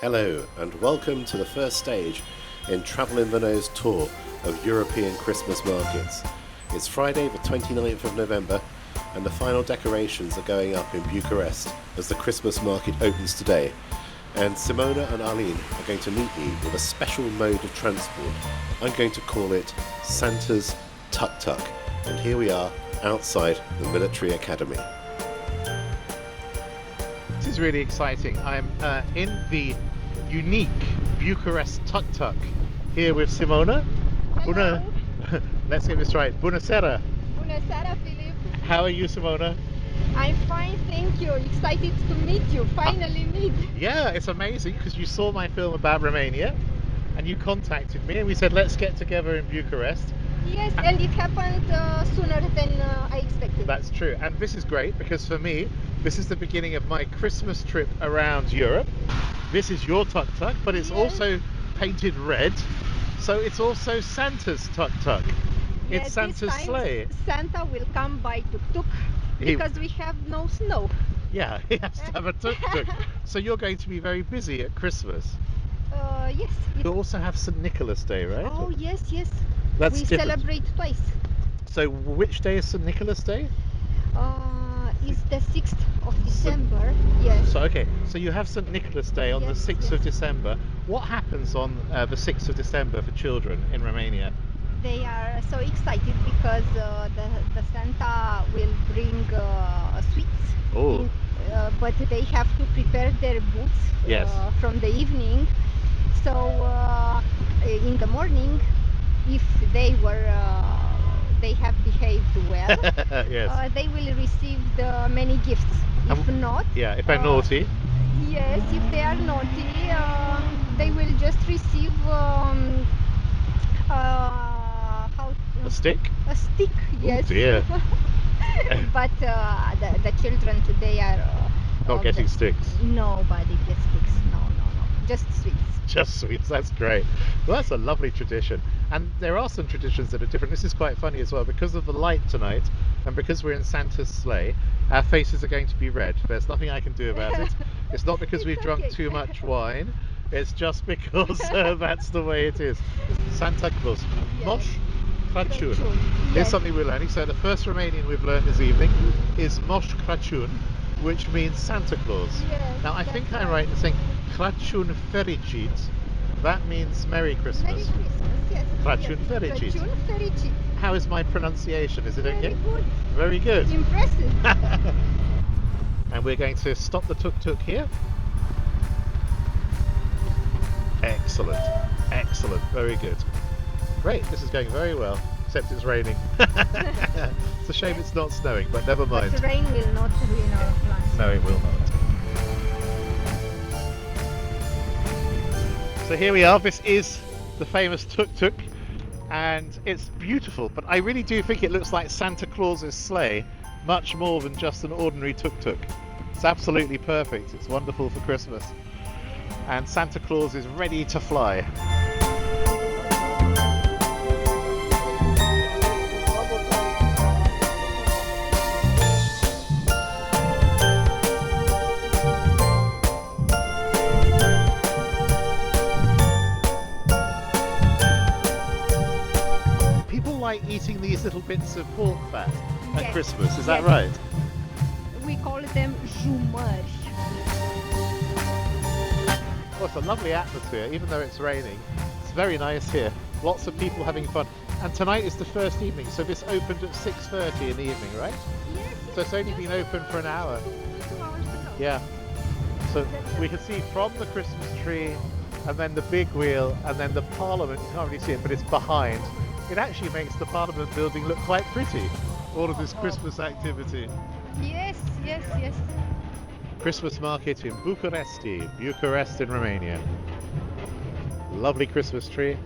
Hello and welcome to the first stage in Travel in the Nose tour of European Christmas markets. It's Friday the 29th of November and the final decorations are going up in Bucharest as the Christmas market opens today. And Simona and Alin are going to meet me with a special mode of transport. I'm going to call it Santa's Tuk Tuk. And here we are outside the military academy. This is really exciting. I'm in the unique Bucharest Tuk Tuk here with Simona. Hello. Let's get this right. Bună seara. Bună seara, Philip. How are you, Simona? I'm fine, thank you. Excited to meet you. Finally meet. Yeah, it's amazing because you saw my film about Romania and you contacted me and we said let's get together in Bucharest. Yes, and it happened sooner than I expected. That's true, and this is great because for me this is the beginning of my Christmas trip around Europe. This is your Tuk Tuk, but it's Yes. also painted red, so it's also Santa's Tuk Tuk. Yes, It's Santa's this time sleigh. Santa will come by Tuk Tuk because we have no snow. Yeah, he has to have a Tuk Tuk. So you're going to be very busy at Christmas. Yes. You also have St. Nicholas Day, right? Oh, yes. That's we different. celebrate twice. So which day is St. Nicholas Day? It's the 6th of December. Yes. So okay, so you have St. Nicholas Day on Yes, the 6th of yes. December. What happens on the 6th of December for children in Romania? They are so excited because the Santa will bring sweets. Oh. But they have to prepare their boots Yes. from the evening. So in the morning, if they have behaved well, Yes. they will receive the many gifts. If not, Yeah, if they're naughty. yes, if they are naughty, they will just receive A stick? a stick. Yes. dear. But the children today are Not getting sticks. Nobody gets sticks. No. Just sweets. Just sweets, that's great. Well, that's a lovely tradition. And there are some traditions that are different. This is quite funny as well. Because of the light tonight, and because we're in Santa's sleigh, our faces are going to be red. There's nothing I can do about it. It's not because we've It's drunk okay. too much wine. It's just because that's the way it is. Santa Claus. Yes. Moș Crăciun. Crăciun, Here's yes. something we're learning. So the first Romanian we've learned this evening is Moș Crăciun, which means Santa Claus. Yes, Now I think that's I'm right in saying Crăciun fericit. That means Merry Christmas. Merry Christmas. Yes. Crăciun yes. fericit. Crăciun fericit. How is my pronunciation? Is it Very okay? good. Very good. Impressive. And we're going to stop the tuk-tuk here. Excellent. Excellent. Very good. Great. This is going very well. Except it's raining. It's a shame it's not snowing, but never mind. But rain will not ruin our plans. No, it will not. So here we are. This is the famous Tuk Tuk, and it's beautiful. But I really do think it looks like Santa Claus's sleigh, much more than just an ordinary Tuk Tuk. It's absolutely perfect. It's wonderful for Christmas, and Santa Claus is ready to fly. Like eating these little bits of pork fat at Yes. Christmas, is that Yes. right? We call them jumări. Well, it's a lovely atmosphere, even though it's raining. It's very nice here. Lots of people having fun. And tonight is the first evening, so this opened at 6:30 in the evening, right? Yes. So it's only been open for an hour. 2 hours ago. Yeah. So we can see from the Christmas tree, and then the big wheel, and then the Parliament. You can't really see it, but it's behind. It actually makes the Parliament building look quite pretty. All of this Christmas activity. Yes. Christmas market in Bucharest in Romania. Lovely Christmas tree.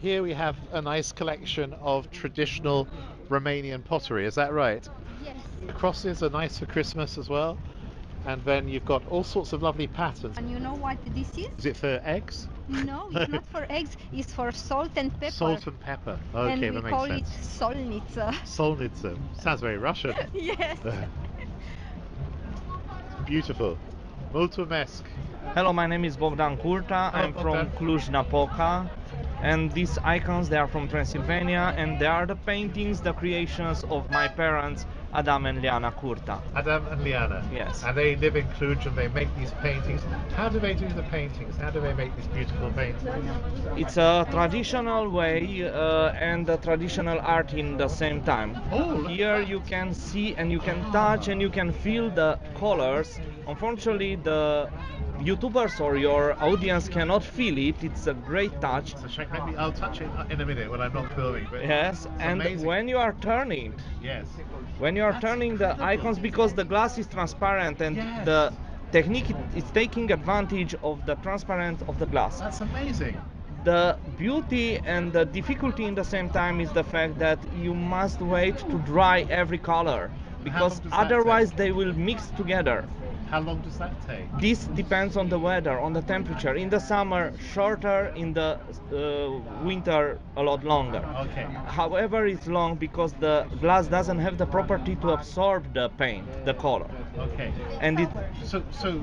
Here we have a nice collection of traditional Romanian pottery, is that right? Yes. The crosses are nice for Christmas as well. And then you've got all sorts of lovely patterns. And you know what this is? Is it for eggs? No, it's not for eggs. It's for salt and pepper. Salt and pepper. Okay, and that we makes call sense. it solnica. Solnitsa. Sounds very Russian. Yes. beautiful. Mulțumesc. Hello, my name is Bogdan Curta. I'm from Cluj-Napoca, and these icons, they are from Transylvania, and they are the paintings, the creations of my parents, Adam and Liana Curta. Adam and Liana. Yes. And they live in Cluj and they make these paintings. How do they do the paintings? How do they make these beautiful paintings? It's a traditional way and a traditional art in the same time. Oh, Here you can see and you can touch and you can feel the colors. Unfortunately, the YouTubers or your audience cannot feel it. It's a great touch. So maybe I'll touch it in a minute when I'm not filming. But Yes, and amazing. when you are turning, Yes. when you are turning the icons, because the glass is transparent and Yes. the technique is taking advantage of the transparent of the glass. That's amazing. The beauty and the difficulty in the same time is the fact that you must wait to dry every color, because long does that otherwise take? they will mix together. How long does that take? This depends on the weather, on the temperature. In the summer, shorter. In the winter, a lot longer. Okay. However, it's long because the glass doesn't have the property to absorb the paint, the color. Okay. And it, So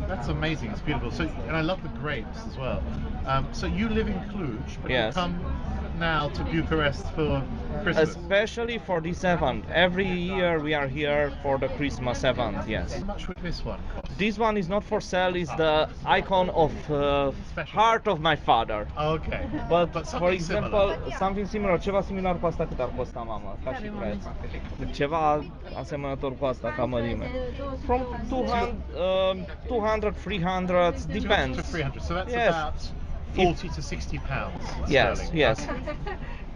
that's amazing. It's beautiful. So, and I love the grapes as well. So you live in Cluj, but Yes. you come now to Bucharest for Christmas. especially for this event, every year we are here for the Christmas event, yes. How much would this one cost? This one is not for sale, it's the icon of heart of my father. Okay. But for something example, similar. something similar, ceva similar cu asta cât ar costa, mama, ca și preț? Ceva asemănător cu asta, ca mărime. From 200, 300, 200 depends. to 300. So that's Yes. about 40 to 60 pounds. Yes, sterling. yes.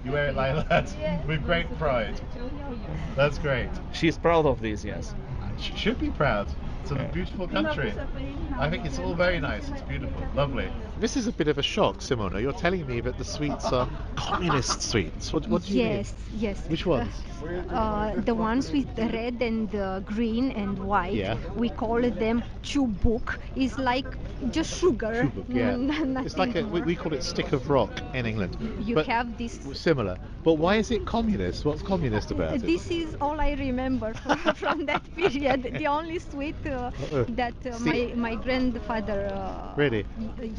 You wear it like that with great pride. That's great. She's proud of this, yes. Should be proud. It's a Yeah. beautiful country. I think it's all very nice. It's beautiful, lovely. This is a bit of a shock, Simona. You're telling me that the sweets are communist sweets. What do you mean? Yes. Which ones? The ones with the red and green and white. Yeah. We call them chubuk. It's like just sugar. Chubuk, yeah. Nothing It's like more. we call it stick of rock in England. You but have this. similar. But why is it communist? What's communist about it? This is all I remember from that period. The only sweet that See- my grandfather. Really?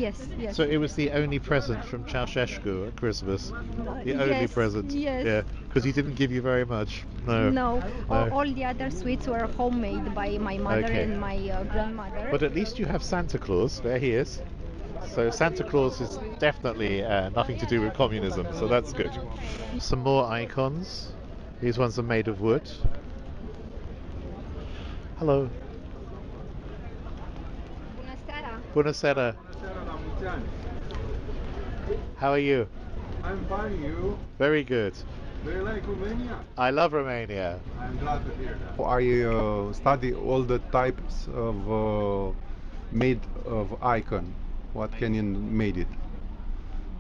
Yes. So it was the only present from Ceausescu at Christmas. The only Yes, present. yes. Yeah, because he didn't give you very much. No. No, No. all the other sweets were homemade by my mother Okay. and my grandmother. But at least you have Santa Claus. There he is. So Santa Claus is definitely nothing to do with communism. So that's good. Some more icons. These ones are made of wood. Hello. Bună seara! Bună seara. How are you? I'm fine, you? Very good. Do you like Romania? I love Romania. I'm glad to hear that. I study all the types of made of icon. What can you made it?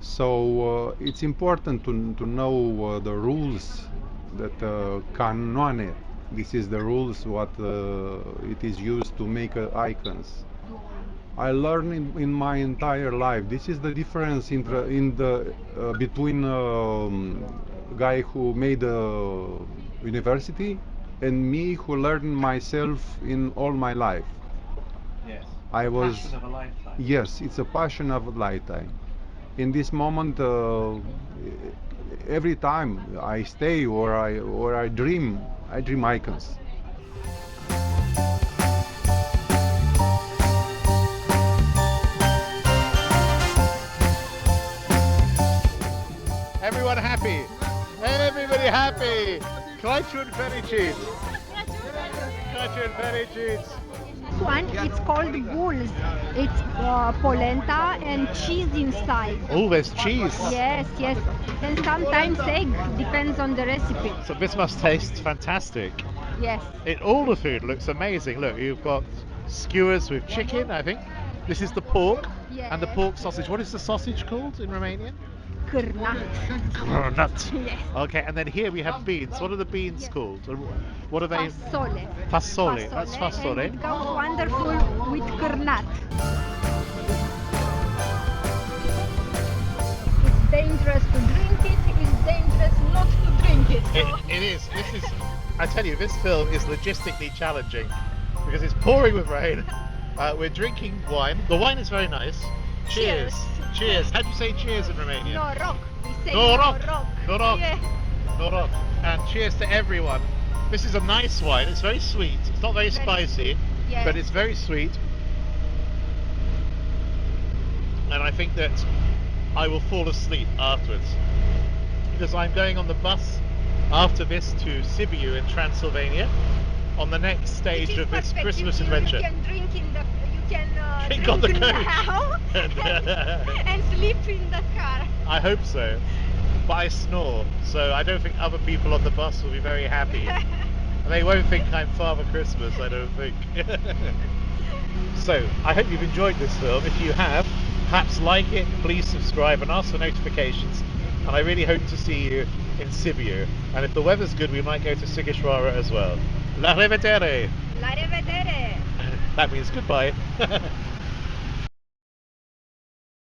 So it's important to know the rules that canoane. This is the rules what it is used to make icons. I learned in my entire life. This is the difference between guy who made a university and me who learned myself in all my life. Yes. I was Passion of a lifetime. yes, it's a passion of a lifetime. In this moment, every time I stay or I dream icons. Everyone happy? Everybody happy? Crăciun fericit! Crăciun fericit! One, it's called bulls. It's polenta and cheese inside. Oh, there's cheese. Yes, and sometimes egg, depends on the recipe. So this must taste fantastic. Yes, All the food looks amazing. Look, you've got skewers with chicken, I think. This is the pork and the Yes. pork sausage. What is the sausage called in Romanian? cârnat. Nut. Yes. Okay, and then here we have beans. What are the beans called? What are they? Fasole. Fasole. That's fasole. And it goes wonderful with cârnat. It's dangerous to drink it. It's dangerous not to drink it. It is. This is. I tell you, this film is logistically challenging because it's pouring with rain, We're drinking wine. The wine is very nice. Cheers. Cheers. Cheers. How do you say cheers in Romanian? Noroc. We say Noroc. noroc. Noroc. Yeah. Noroc. And cheers to everyone. This is a nice wine. It's very sweet. It's not very spicy, Yeah. but it's very sweet. And I think that I will fall asleep afterwards, because I'm going on the bus after this to Sibiu in Transylvania on the next stage Which is of this perfect. Christmas you adventure. can drink in the. You can Drink on the coach. now and sleep in the car. I hope so. But I snore, so I don't think other people on the bus will be very happy. They won't think I'm Father Christmas, I don't think. So, I hope you've enjoyed this film. If you have, perhaps like it, please subscribe and ask for notifications. And I really hope to see you in Sibiu. And if the weather's good, we might go to Sighișoara as well. La rivedere! La rivedere. That means goodbye.